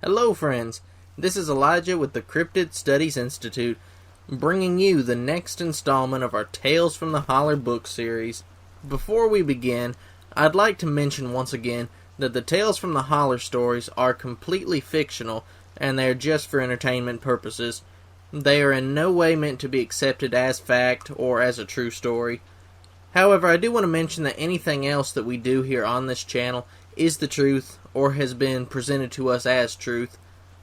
Hello friends, this is Elijah with the Cryptid Studies Institute, bringing you the next installment of our Tales from the Holler book series. Before we begin, I'd like to mention once again that the Tales from the Holler stories are completely fictional and they are just for entertainment purposes. They are in no way meant to be accepted as fact or as a true story. However, I do want to mention that anything else that we do here on this channel is the truth or has been presented to us as truth.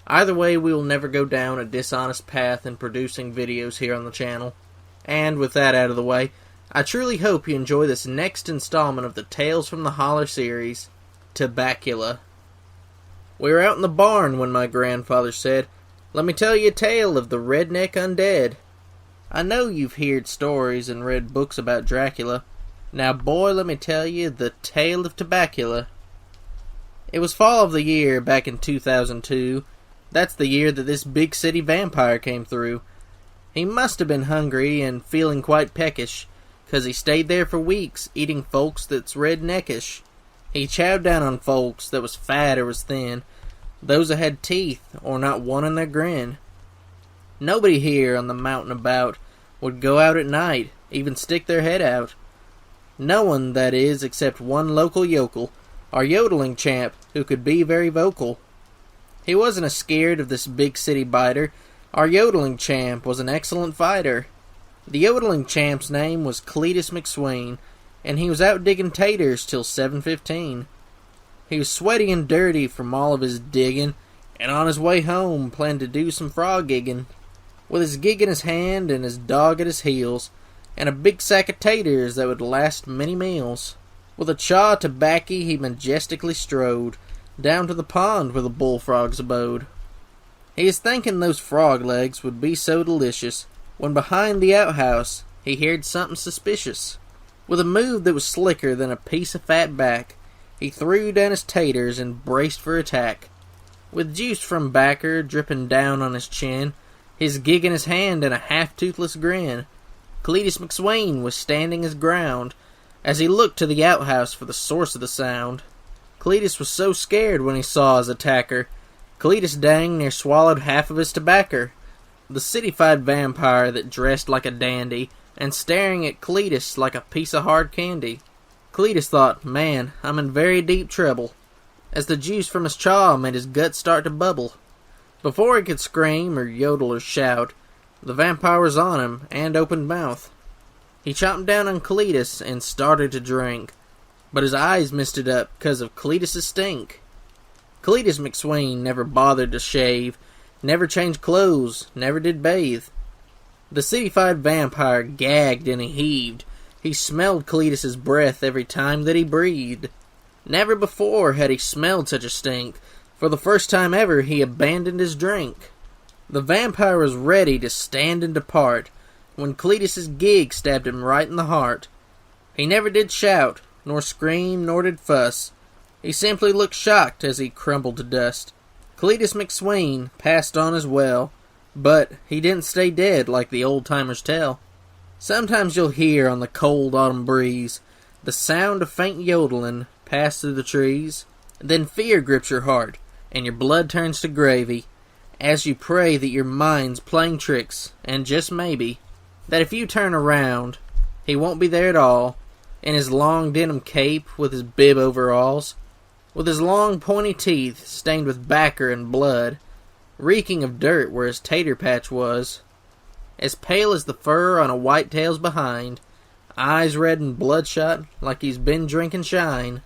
Either way, we will never go down a dishonest path in producing videos here on the channel. And with that out of the way, I truly hope you enjoy this next installment of the Tales from the Holler series, Tobbacula. We were out in the barn when my grandfather said, "Let me tell you a tale of the Redneck undead." I know you've heard stories and read books about Dracula. Now boy, let me tell you the tale of Tobbacula. It was fall of the year back in 2002. That's the year that this big city vampire came through. He must have been hungry and feeling quite peckish, 'cause he stayed there for weeks eating folks that's redneckish. He chowed down on folks that was fat or was thin, those that had teeth or not one in their grin. Nobody here on the mountain about would go out at night, even stick their head out. No one, that is, except one local yokel, our yodeling champ, who could be very vocal. He wasn't a-scared of this big city biter. Our yodeling champ was an excellent fighter. The yodeling champ's name was Cletus McSwain, and he was out digging taters till 7:15. He was sweaty and dirty from all of his digging, and on his way home planned to do some frog gigging. With his gig in his hand and his dog at his heels, and a big sack of taters that would last many meals. With a chaw of tobacco he majestically strode down to the pond where the bullfrogs abode. He was thinking those frog legs would be so delicious, when behind the outhouse he heard something suspicious. With a move that was slicker than a piece of fat back, he threw down his taters and braced for attack. With juice from backer dripping down on his chin, his gig in his hand and a half-toothless grin, Cletus McSwain was standing his ground as he looked to the outhouse for the source of the sound. Cletus was so scared when he saw his attacker, Cletus dang near swallowed half of his tobacco. The cityfied vampire that dressed like a dandy and staring at Cletus like a piece of hard candy. Cletus thought, man, I'm in very deep trouble, as the juice from his chaw made his guts start to bubble. Before he could scream or yodel or shout, the vampire was on him and opened mouth. He chomped down on Cletus and started to drink, but his eyes misted up 'cause of Cletus's stink. Cletus McSwain never bothered to shave, never changed clothes, never did bathe. The cityfied vampire gagged and he heaved. He smelled Cletus's breath every time that he breathed. Never before had he smelled such a stink. For the first time ever, he abandoned his drink. The vampire was ready to stand and depart when Cletus's gig stabbed him right in the heart. He never did shout, nor scream, nor did fuss. He simply looked shocked as he crumbled to dust. Cletus McSwain passed on as well, but he didn't stay dead like the old-timers tell. Sometimes you'll hear on the cold autumn breeze the sound of faint yodeling pass through the trees. Then fear grips your heart, and your blood turns to gravy, as you pray that your mind's playing tricks, and just maybe, that if you turn around, he won't be there at all, in his long denim cape with his bib overalls, with his long pointy teeth stained with backer and blood, reeking of dirt where his tater patch was, as pale as the fur on a whitetail's behind, eyes red and bloodshot like he's been drinking shine.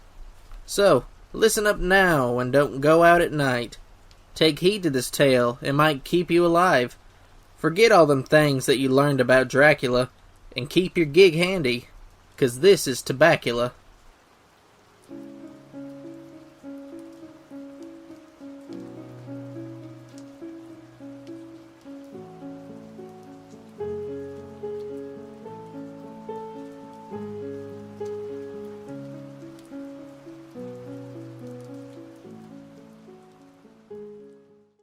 So, listen up now and don't go out at night. Take heed to this tale, it might keep you alive. Forget all them things that you learned about Dracula, and keep your gig handy, 'cause this is Tobbacula.